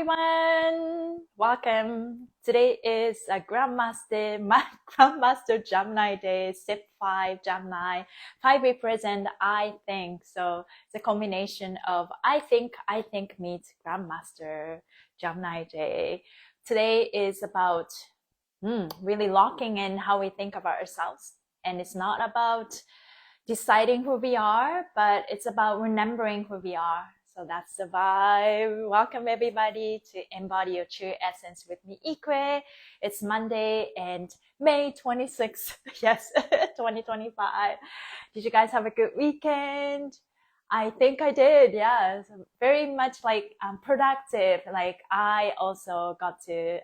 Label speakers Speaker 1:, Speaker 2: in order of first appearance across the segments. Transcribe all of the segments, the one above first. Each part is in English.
Speaker 1: everyone, welcome. Today is a Grandmaster Gemini day, step 5 Gemini. 5 represent I think. So it's a combination of I think meets Grandmaster Gemini day. Today is about really locking in how we think about ourselves. And it's not about deciding who we are, but it's about remembering who we are. So that's the vibe. Welcome everybody to Embody Your True Essence with me, Ikue. It's Monday and May 26th. Yes, 2025. Did you guys have a good weekend? I think I did. Yeah, so very much like productive. Like I also got to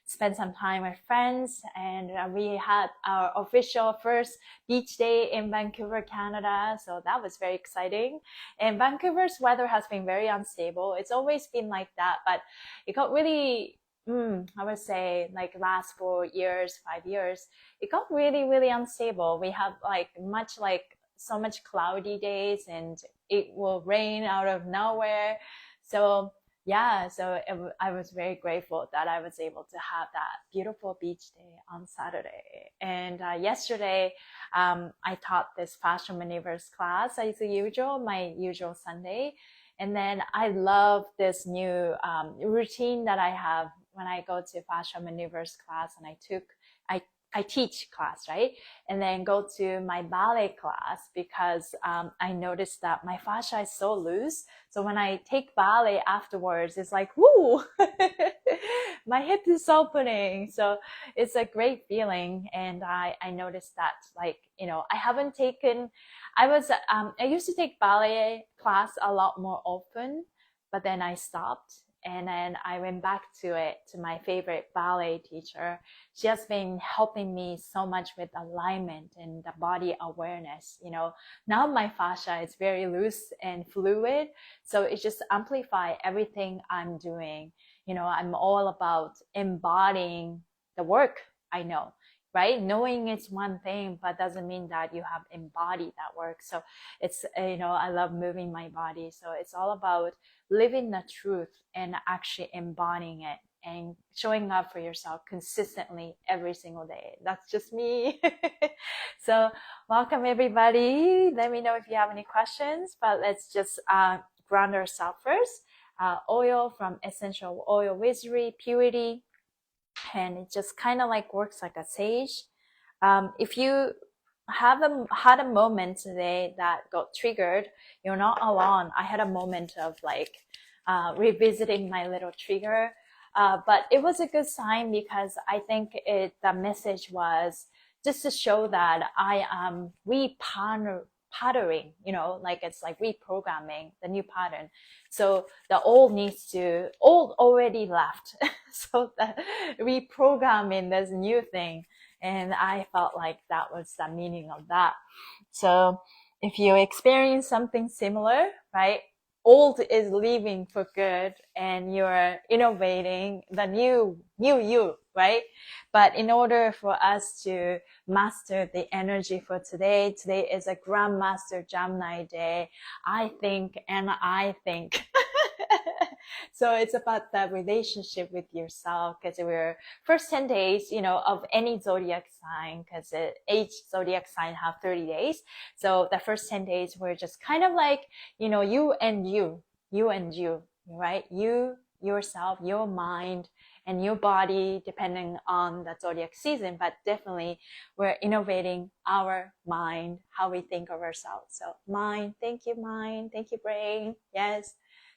Speaker 1: spend some time with friends, and we had our official first beach day in Vancouver, Canada. So that was very exciting. And Vancouver's weather has been very unstable. It's always been like that, but it got really, I would say like last 4 years, 5 years, it got really, really unstable. We have so much cloudy days, and it will rain out of nowhere. So yeah, so I was very grateful that I was able to have that beautiful beach day on Saturday. And yesterday, I taught this fascia maneuvers class as usual, my usual Sunday. And then I love this new routine that I have when I go to fascia maneuvers class, and I teach class, right? And then go to my ballet class, because I noticed that my fascia is so loose. So when I take ballet afterwards, it's like, woo, my hip is opening. So it's a great feeling. And I noticed that, like, I used to take ballet class a lot more often, but then I stopped. And then I went back to my favorite ballet teacher. She has been helping me so much with alignment and the body awareness. Now my fascia is very loose and fluid. So it just amplifies everything I'm doing. I'm all about embodying the work I know, right? Knowing it's one thing, but doesn't mean that you have embodied that work. So it's, I love moving my body. So it's all about living the truth and actually embodying it and showing up for yourself consistently every single day. That's just me. So welcome everybody. Let me know if you have any questions, but let's just ground ourselves first. Oil from Essential Oil Wizardry, Purity. And it just kind of like works like a sage. If you had a moment today that got triggered, you're not alone. I had a moment of like revisiting my little trigger, but it was a good sign, because I think the message was just to show that I am patterning, like it's like reprogramming the new pattern. So the old already left. So the reprogramming this new thing. And I felt like that was the meaning of that. So if you experience something similar, right? Old is leaving for good, and you're innovating the new you, right? But in order for us to master the energy for today is a Grandmaster Gemini day. I think. So it's about the relationship with yourself, because we're first 10 days, of any zodiac sign, because each zodiac sign have 30 days. So the first 10 days, we're just kind of like, you and you, right? You, yourself, your mind, and your body, depending on the zodiac season. But definitely we're innovating our mind, how we think of ourselves. So mind, thank you brain. Yes.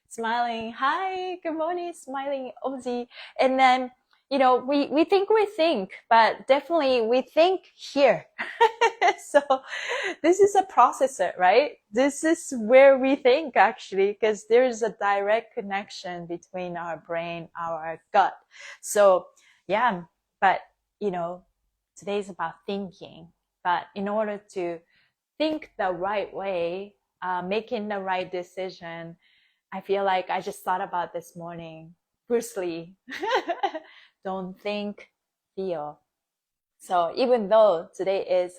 Speaker 1: Smiling, hi, good morning, smiling Ozzy. And then, we think, but definitely we think here. So this is a processor, right? This is where we think, actually, because there's a direct connection between our brain, our gut. So yeah, but today's about thinking. But in order to think the right way, making the right decision, I feel like I just thought about this morning, Bruce Lee. Don't think, feel. So even though today is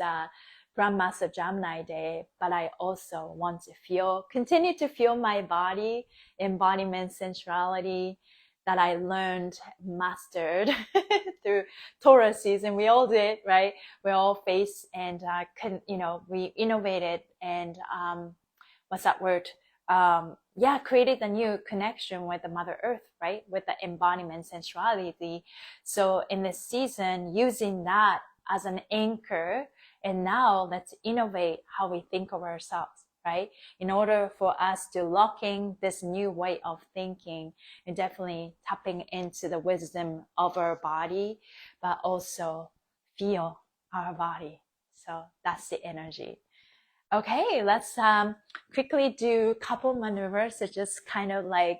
Speaker 1: Grandmaster Gemini day, but I also want to continue to feel my body, embodiment, sensuality, that I learned, mastered through Taurus season. We all did, right? We all faced and we innovated and what's that word? Created a new connection with the Mother Earth, right? With the embodiment sensuality. So in this season, using that as an anchor, and now let's innovate how we think of ourselves, right? In order for us to lock in this new way of thinking and definitely tapping into the wisdom of our body, but also feel our body. So that's the energy. Okay, let's quickly do a couple maneuvers to just kind of like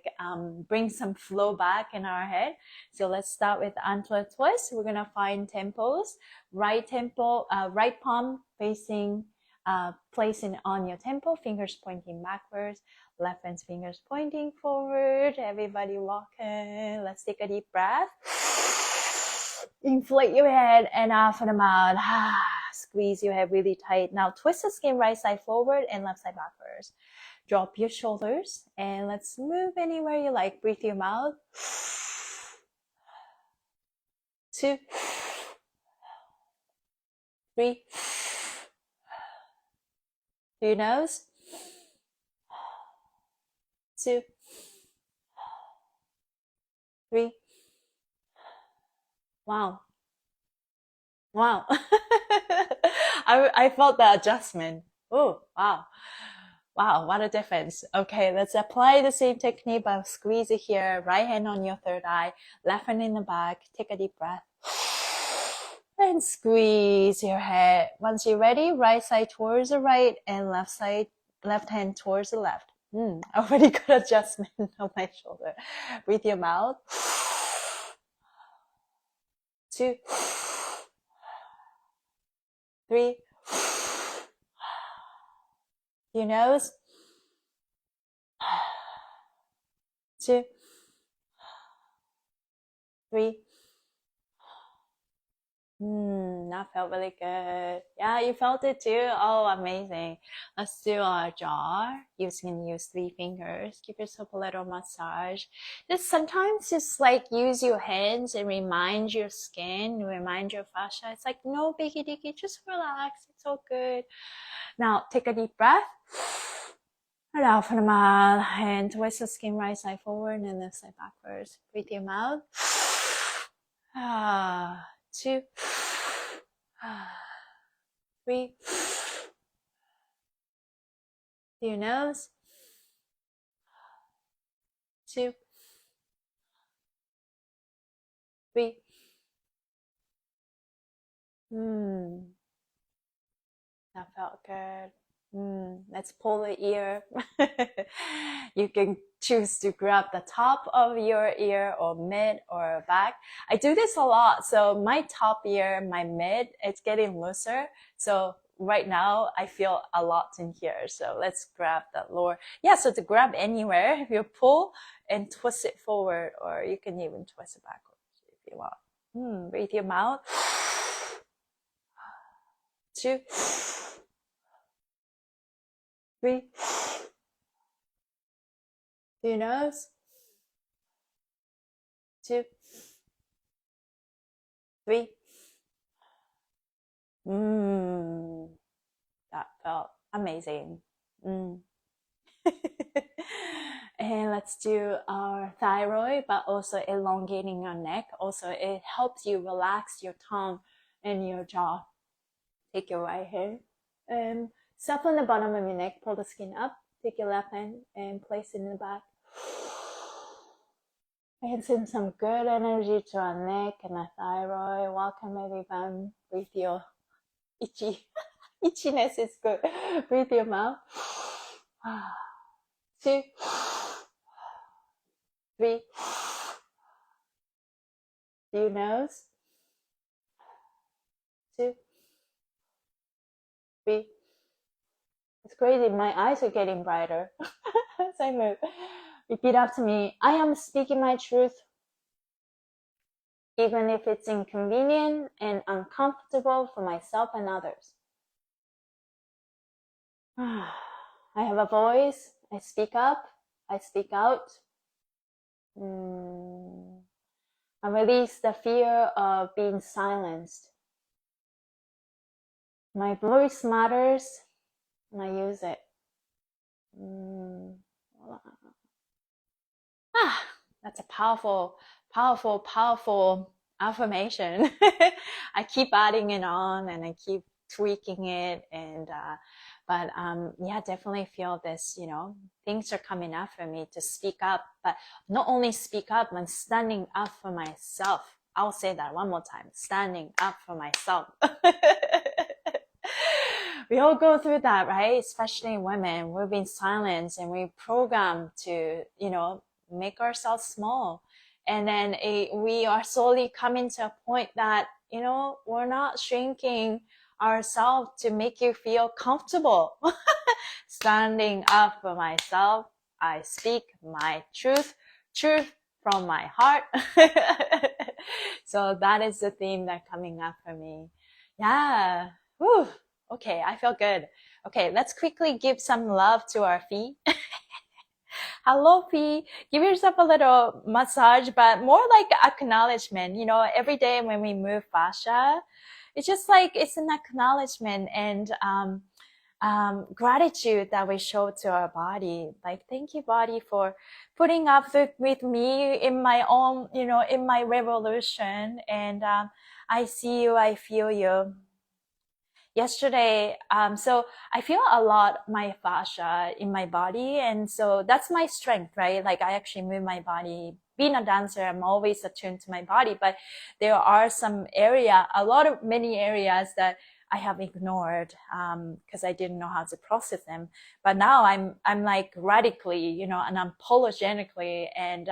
Speaker 1: bring some flow back in our head. So let's start with antler twist. We're gonna find tempos. Right palm facing, placing on your temple, fingers pointing backwards, left hand's fingers pointing forward. Everybody walking. Let's take a deep breath. Inflate your head and out from the mouth. Squeeze your head really tight. Now twist the skin right side forward and left side backwards. Drop your shoulders and let's move anywhere you like. Breathe your mouth. 2, 3. Through your nose. 2, 3. Wow. I felt the adjustment. Oh, wow. Wow, what a difference. Okay, let's apply the same technique, but squeeze it here. Right hand on your third eye, left hand in the back. Take a deep breath. And squeeze your head. Once you're ready, right side towards the right and left hand towards the left. Already got adjustment on my shoulder. Breathe your mouth. 2, 3. Your nose. 2, 3. That felt really good. Yeah, you felt it too? Oh, amazing. Let's do our jaw. You can use 3 fingers. Give yourself a little massage. Sometimes just like use your hands and remind your skin, remind your fascia. It's like no biggie diggy, just relax. It's all good. Now take a deep breath. And out from the mouth and twist the skin right side forward and left side backwards. Breathe your mouth. 2, 3. Through your nose. 2, 3. That felt good. Let's pull the ear. You can choose to grab the top of your ear or mid or back. I do this a lot. So my top ear, my mid, it's getting looser. So right now I feel a lot in here. So let's grab that lower. Yeah, so to grab anywhere, you pull and twist it forward, or you can even twist it backwards if you want. Breathe your mouth. 2, 3. Through your nose. 2, 3. That felt amazing. And let's do our thyroid, but also elongating your neck. Also, it helps you relax your tongue and your jaw. Take your right hand and soften the bottom of your neck. Pull the skin up. Take your left hand and place it in the back. And send some good energy to our neck and our thyroid. Welcome everyone. Breathe your itchiness is good. Breathe your mouth. 2, 3. Through your nose. 2, 3. It's crazy. My eyes are getting brighter as I move. Repeat after me. I am speaking my truth, even if it's inconvenient and uncomfortable for myself and others. I have a voice. I speak up. I speak out. I release the fear of being silenced. My voice matters, and I use it. That's a powerful affirmation. I keep adding it on and I keep tweaking it, and but yeah, definitely feel this, things are coming up for me to speak up, but not only speak up, I'm standing up for myself. I'll say that one more time, standing up for myself. We all go through that, right? Especially women. We've been silenced and we're programmed to, make ourselves small. And then we are slowly coming to a point that, we're not shrinking ourselves to make you feel comfortable. Standing up for myself, I speak my truth from my heart. So that is the theme that's coming up for me. Yeah. Whew. Okay, I feel good. Okay, let's quickly give some love to our feet. Hello, Fee. Give yourself a little massage, but more like acknowledgement. Every day when we move fascia, it's just like it's an acknowledgement and gratitude that we show to our body. Like, thank you, body, for putting up with me in my own, in my revolution. And I see you, I feel you. Yesterday, so I feel a lot my fascia in my body, and so that's my strength, right? Like, I actually move my body. Being a dancer, I'm always attuned to my body, but there are many areas that I have ignored because I didn't know how to process them. But now I'm like radically, and unapologetically, and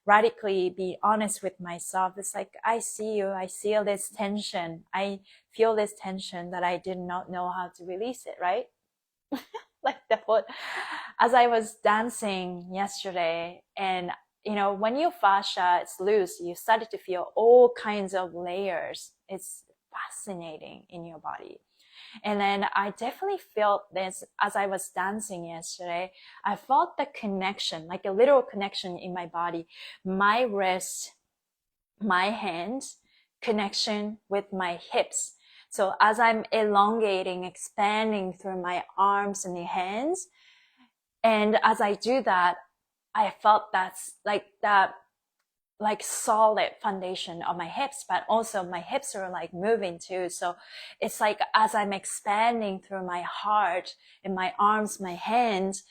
Speaker 1: radically be honest with myself. It's like, I see you, I feel this tension, I feel this tension that I did not know how to release it, right? Like the foot. As I was dancing yesterday, and when your fascia is loose, you started to feel all kinds of layers. It's fascinating in your body. And then I definitely felt this as I was dancing yesterday. I felt the connection, like a literal connection in my body, my wrist, my hands, connection with my hips. So as I'm elongating, expanding through my arms and the hands, and as I do that, I felt that's like that, like solid foundation of my hips, but also my hips are like moving too. So it's like as I'm expanding through my heart and my arms, my hands,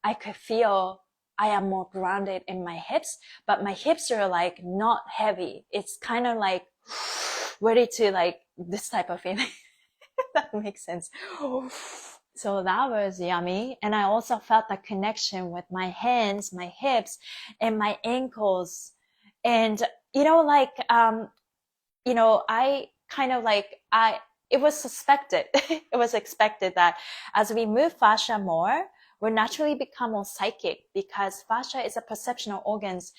Speaker 1: I could feel I am more grounded in my hips, but my hips are like not heavy. It's kind of like ready to like this type of feeling. That makes sense. So that was yummy. And I also felt the connection with my hands, my hips, and my ankles. And, I kind of like, it was suspected, it was expected that as we move fascia more, we naturally become more psychic, because fascia is a perceptional organs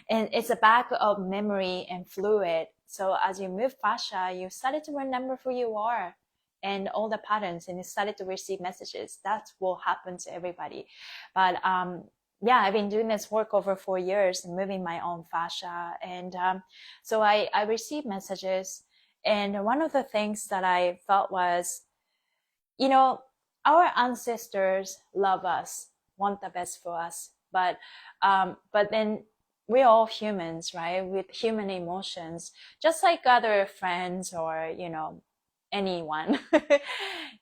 Speaker 1: and it's a bag of memory and fluid. So as you move fascia, you started to remember who you are and all the patterns, and you started to receive messages. That will happen to everybody. But yeah, I've been doing this work over 4 years, moving my own fascia. And so I received messages. And one of the things that I felt was, our ancestors love us, want the best for us. But then we're all humans, right? With human emotions, just like other friends or, anyone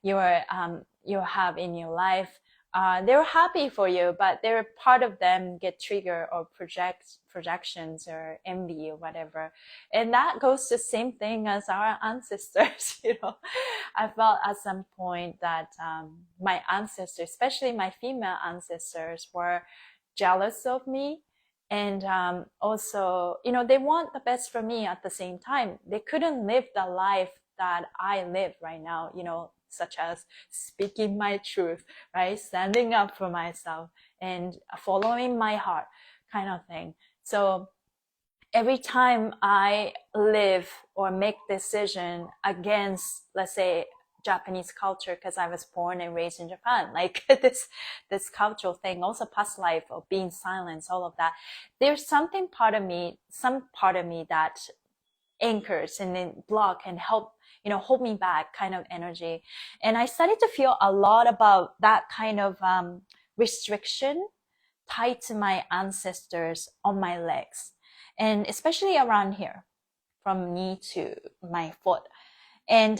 Speaker 1: you have in your life. They're happy for you, but they're part of them get triggered or projections or envy or whatever. And that goes the same thing as our ancestors. I felt at some point that my ancestors, especially my female ancestors, were jealous of me. And also, they want the best for me at the same time. They couldn't live the life that I live right now, such as speaking my truth, right? Standing up for myself and following my heart kind of thing. So every time I live or make decision against, let's say, Japanese culture because I was born and raised in Japan. Like this cultural thing, also past life of being silent, all of that. There's some part of me that anchors and then block and help, hold me back kind of energy. And I started to feel a lot about that kind of restriction tied to my ancestors on my legs, and especially around here from knee to my foot. And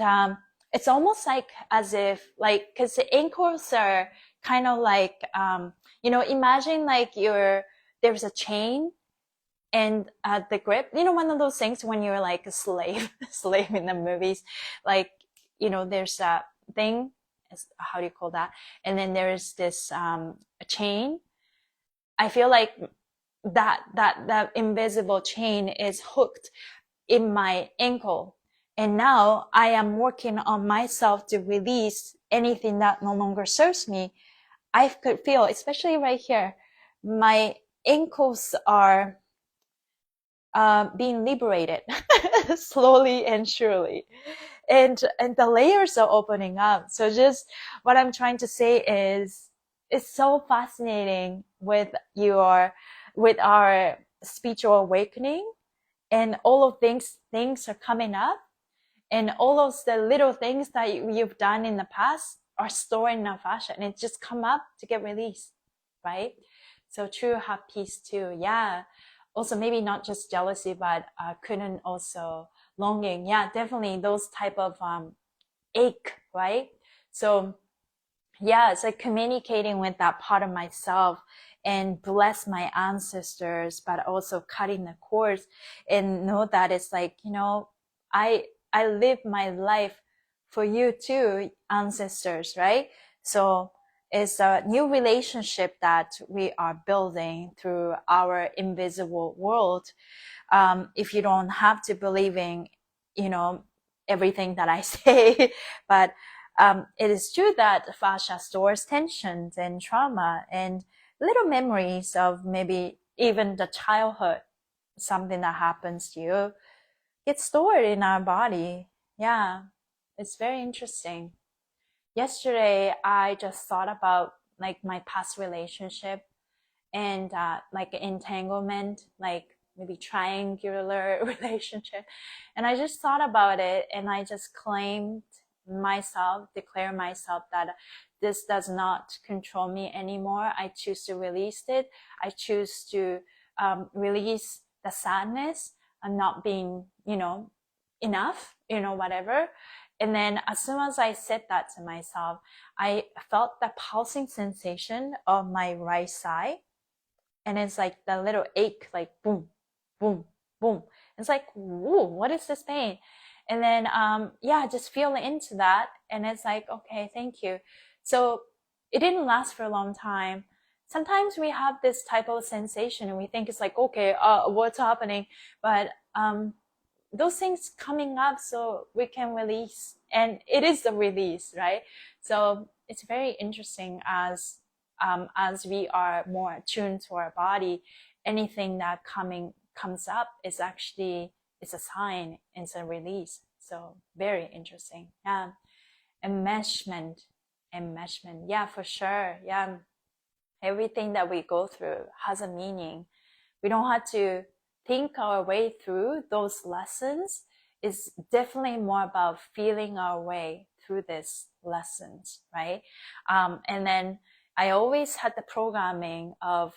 Speaker 1: it's almost like as if, like, because the ankles are kind of like, imagine like there's a chain and the grip, one of those things when you're like a slave in the movies, like, there's a thing, how do you call that? And then there's this a chain. I feel like that invisible chain is hooked in my ankle. And now I am working on myself to release anything that no longer serves me. I could feel, especially right here, my ankles are being liberated slowly and surely. And the layers are opening up. So just what I'm trying to say is, it's so fascinating with our spiritual awakening, and all of things are coming up, and all of the little things that you've done in the past are stored in our fascia, and it just come up to get released, right? So true have peace too. Yeah. Also maybe not just jealousy, but couldn't also longing. Yeah, definitely those type of ache, right? So yeah, it's like communicating with that part of myself and bless my ancestors, but also cutting the cords and know that it's like, I live my life for you too, ancestors, right? So it's a new relationship that we are building through our invisible world. If you don't have to believe in, everything that I say, but it is true that fascia stores tensions and trauma and little memories of maybe even the childhood, something that happens to you, gets stored in our body. Yeah, it's very interesting. Yesterday, I just thought about like my past relationship and like entanglement, like maybe triangular relationship. And I just thought about it, and I just declare myself that this does not control me anymore. I choose to release it. I choose to release the sadness. I'm not being, enough, whatever. And then as soon as I said that to myself, I felt the pulsing sensation of my right side. And it's like the little ache, like boom, boom, boom. It's like, whoa, what is this pain? And then, just feel into that. And it's like, okay, thank you. So it didn't last for a long time. Sometimes we have this type of sensation and we think it's like, okay, what's happening? But, those things coming up so we can release, and it is the release, right? So it's very interesting as we are more attuned to our body, anything that comes up is actually, it's a sign, it's a release. So very interesting. Yeah. Enmeshment. Yeah, for sure. Yeah. Everything that we go through has a meaning. We don't have to think our way through those lessons. It's definitely more about feeling our way through these lessons, right? And then I always had the programming of,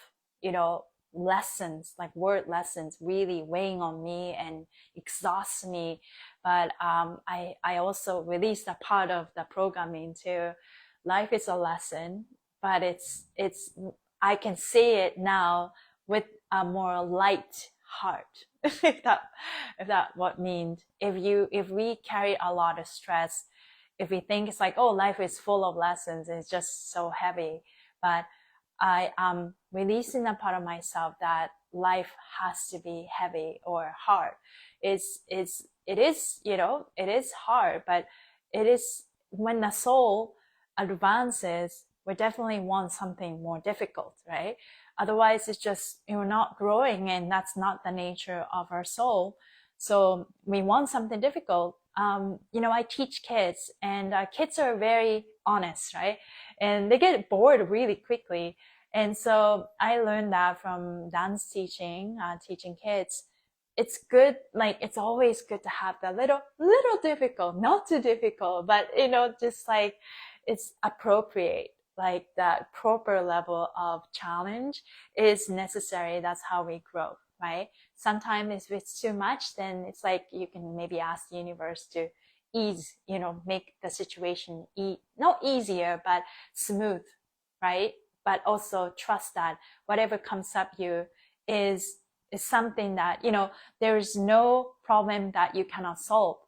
Speaker 1: lessons, like word lessons, really weighing on me and exhaust me. But I also released a part of the programming too. Life is a lesson, but it's I can say it now with a more light heart, if that what means. If we carry a lot of stress, if we think it's like, oh, life is full of lessons, it's just so heavy. But I am releasing a part of myself that life has to be heavy or hard. It is it is hard, but it is, when the soul advances, we definitely want something more difficult, right? Otherwise, it's just, you're not growing, and that's not the nature of our soul. So we want something difficult. you know, I teach kids, and kids are very honest, right? And they get bored really quickly. And so I learned that from dance teaching, teaching kids. It's good, like, it's always good to have that little difficult, not too difficult, but, you know, just like it's appropriate, like that proper level of challenge is necessary. That's how we grow, right? Sometimes if it's too much, then it's like you can maybe ask the universe to ease, you know, make the situation not easier, but smooth, right? But also trust that whatever comes up you is something that, you know, there is no problem that you cannot solve.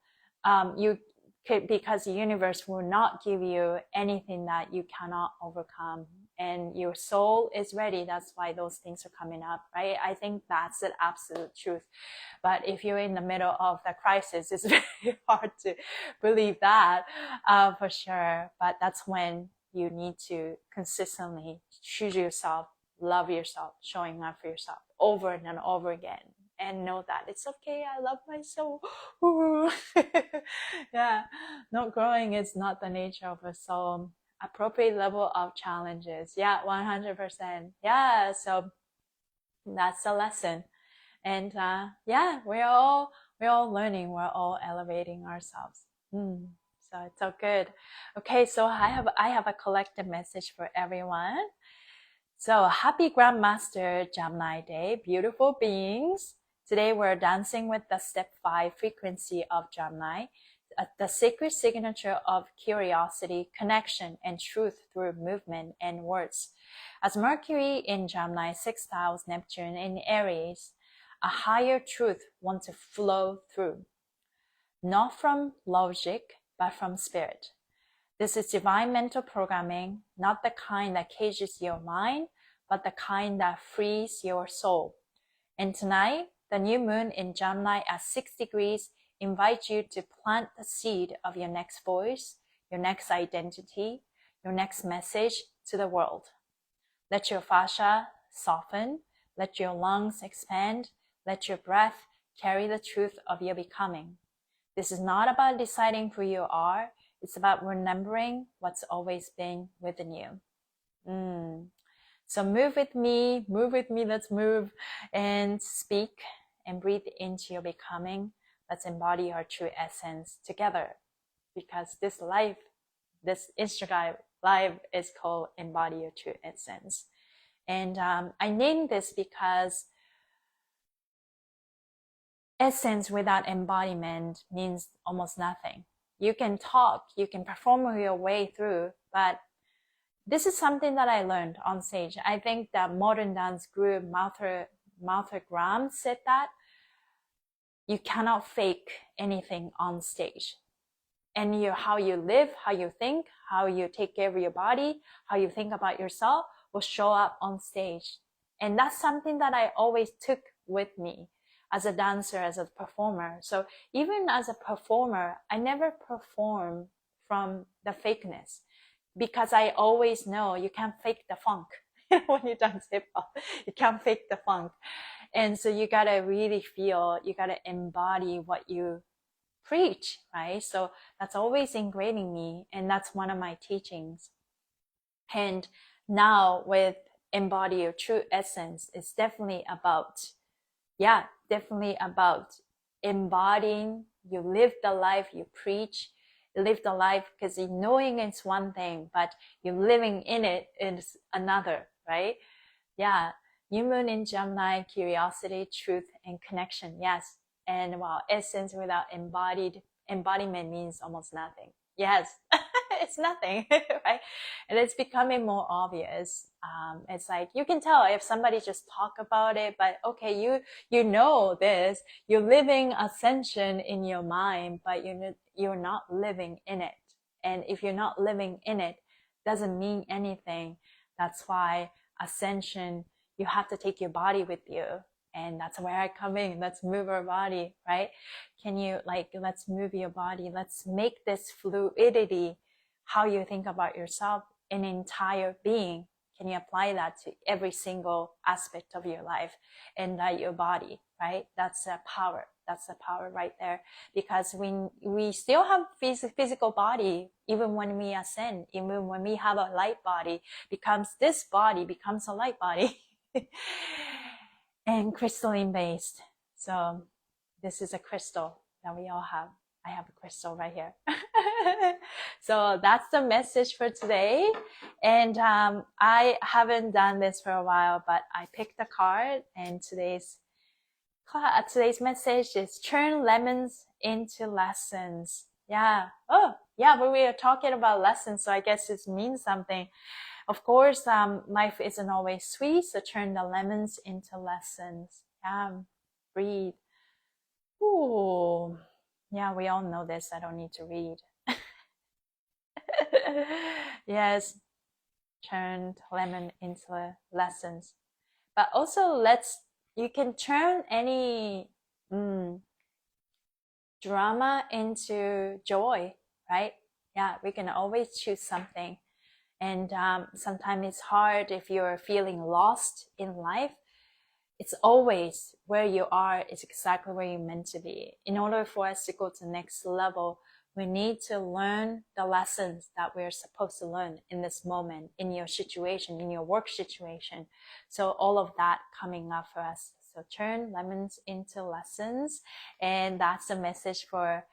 Speaker 1: You could, because the universe will not give you anything that you cannot overcome, and your soul is ready. That's why those things are coming up, right? I think that's the absolute truth. But if you're in the middle of the crisis, it's very hard to believe that, for sure. But that's when you need to consistently choose yourself, love yourself, showing up for yourself over and over again, and know that it's okay. I love myself. Yeah, not growing is not the nature of a soul. Appropriate level of challenges. Yeah, 100%. Yeah, so that's a lesson. And yeah, we're all learning. We're all elevating ourselves. So it's all good. Okay, so I have a collective message for everyone. So happy Grandmaster Gemini Day, beautiful beings. Today we're dancing with the step 5 frequency of Gemini, the sacred signature of curiosity, connection, and truth through movement and words. As Mercury in Gemini sextiles Neptune in Aries, a higher truth wants to flow through, not from logic, but from spirit. This is divine mental programming, not the kind that cages your mind, but the kind that frees your soul. And tonight, the new moon in Gemini at 6 degrees invites you to plant the seed of your next voice, your next identity, your next message to the world. Let your fascia soften, let your lungs expand, let your breath carry the truth of your becoming. This is not about deciding who you are. It's about remembering what's always been within you. So move with me, let's move and speak and breathe into your becoming. Let's embody our true essence together, because this life, this Instagram live is called Embody Your True Essence. And I named this because essence without embodiment means almost nothing. You can talk, you can perform your way through, but this is something that I learned on stage. I think that modern dance guru Martha Graham said that you cannot fake anything on stage. And how you live, how you think, how you take care of your body, how you think about yourself will show up on stage. And that's something that I always took with me as a dancer, as a performer. So even as a performer, I never perform from the fakeness, because I always know you can't fake the funk. When you dance hip hop, you can't fake the funk. And so you gotta really feel, you gotta embody what you preach, right? So that's always ingrained in me, and that's one of my teachings. And now with Embody Your True Essence, it's definitely about embodying. You live the life you preach. You live the life, because knowing it's one thing, but you're living in it is another, right? Yeah. New moon in Gemini, curiosity, truth, and connection. Yes. And wow, essence without embodiment means almost nothing. Yes. It's nothing, right? And it's becoming more obvious. It's like you can tell if somebody just talk about it, but okay, you know this, you're living ascension in your mind, but you're not living in it. And if you're not living in it, doesn't mean anything. That's why ascension, you have to take your body with you. And that's where I come in. Let's move our body, right? Can you let's move your body. Let's make this fluidity, how you think about yourself, an entire being. Can you apply that to every single aspect of your life and your body, right? That's the power. That's the power right there. Because we still have physical body, even when we ascend, even when we have a light body, this body becomes a light body. And crystalline based. So this is a crystal that we all have. I have a crystal right here. So that's the message for today. And I haven't done this for a while, but I picked a card, and today's message is turn lemons into lessons. Yeah. Oh, yeah, but we are talking about lessons, so I guess it means something. Of course, life isn't always sweet, so turn the lemons into lessons. Yeah, breathe. Ooh. Yeah, we all know this. I don't need to read. Yes, turned lemon into lessons. But also, you can turn any drama into joy, right? Yeah, we can always choose something. And sometimes it's hard if you're feeling lost in life. It's always where you are is exactly where you're meant to be. In order for us to go to the next level, we need to learn the lessons that we're supposed to learn in this moment, in your situation, in your work situation. So all of that coming up for us. So turn lemons into lessons. And that's the message for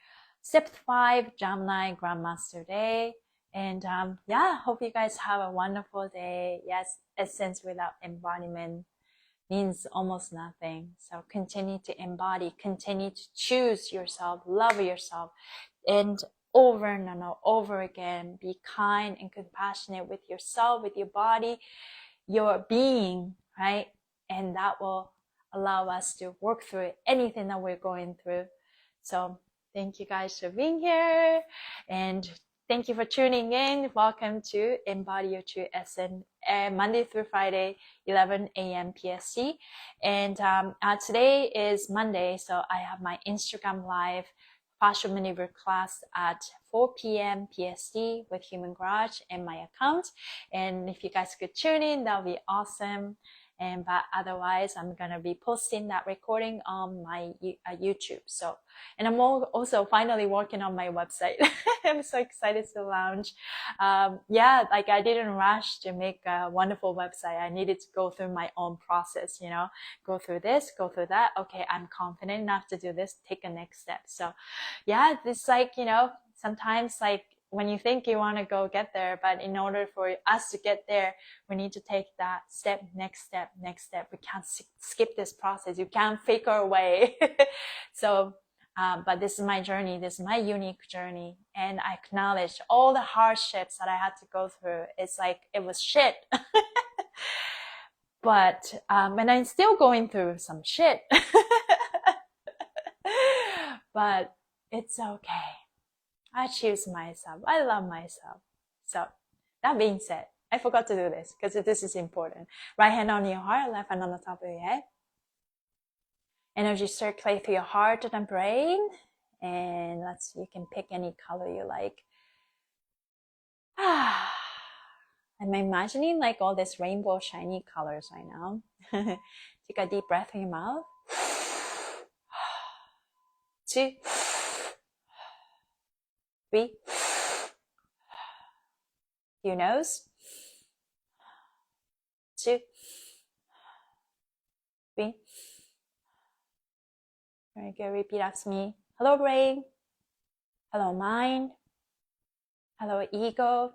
Speaker 1: Step 5, Gemini Grandmaster Day. And yeah, hope you guys have a wonderful day. Yes, essence without embodiment means almost nothing. So continue to embody, continue to choose yourself, love yourself, and over and over again, be kind and compassionate with yourself, with your body, your being, right? And that will allow us to work through anything that we're going through. So thank you guys for being here, and thank you for tuning in. Welcome to Embody Your True Essence, Monday through Friday, 11 a.m. PST. And today is Monday, so I have my Instagram live Fascia maneuver class at 4 p.m. PST with Human Garage and my account. And if you guys could tune in, that would be awesome. And but otherwise, I'm gonna be posting that recording on my YouTube. So, and I'm also finally working on my website. I'm so excited to launch. Yeah, like I didn't rush to make a wonderful website. I needed to go through my own process, you know, go through this, go through that. Okay, I'm confident enough to do this. Take a next step. So, yeah, it's like, you know, sometimes like when you think you want to go get there, but in order for us to get there, we need to take that step, next step, next step. We can't skip this process. You can't fake our way. So, but this is my journey. This is my unique journey. And I acknowledge all the hardships that I had to go through. It's like, it was shit. But, and I'm still going through some shit. But it's okay. I choose myself. I love myself. So that being said, I forgot to do this because this is important. Right hand on your heart, left hand on the top of your head. Energy circulate through your heart and brain. And you can pick any color you like. I'm imagining like all this rainbow shiny colors right now. Take a deep breath in your mouth. 2, 3. Your nose. 2, 3. Very good. Repeat after me. Hello, brain. Hello, mind. Hello, ego.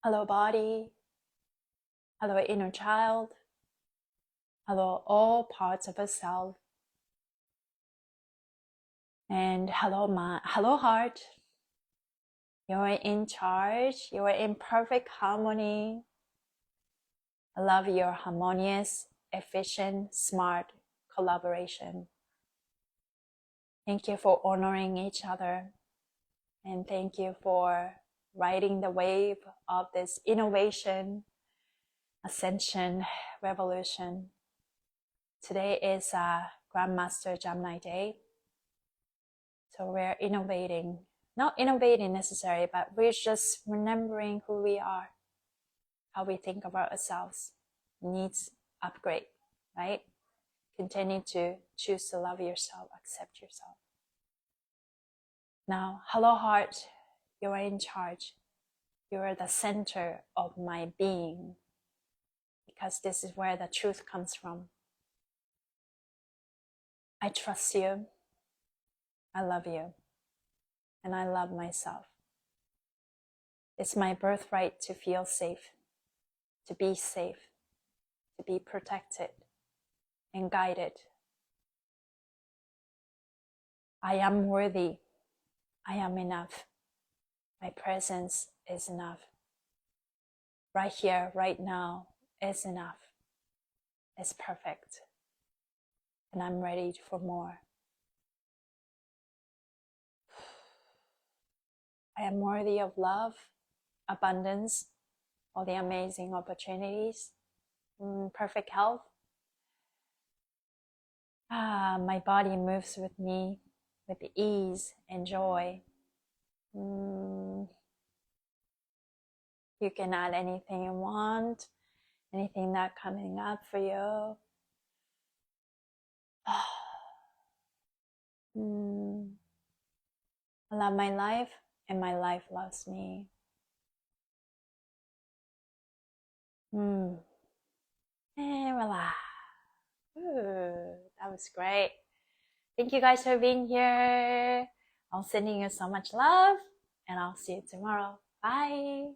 Speaker 1: Hello, body. Hello, inner child. Hello, all parts of a self. And hello, heart. You're in charge. You are in perfect harmony. I love your harmonious, efficient, smart collaboration. Thank you for honoring each other. And thank you for riding the wave of this innovation, ascension, revolution. Today is Grandmaster Gemini Day. So we're innovating. Not innovating necessarily, but we're just remembering who we are, how we think about ourselves. Needs upgrade, right? Continue to choose to love yourself, accept yourself. Now, hello heart, you are in charge. You are the center of my being, because this is where the truth comes from. I trust you. I love you. And I love myself. It's my birthright to feel safe, to be protected and guided. I am worthy. I am enough. My presence is enough. Right here, right now is enough. It's perfect. And I'm ready for more. I am worthy of love, abundance, all the amazing opportunities, perfect health. My body moves with me with ease and joy. You can add anything you want, anything that's coming up for you. I love my life, and my life loves me. And relax. That was great. Thank you guys for being here. I'm sending you so much love, and I'll see you tomorrow. Bye.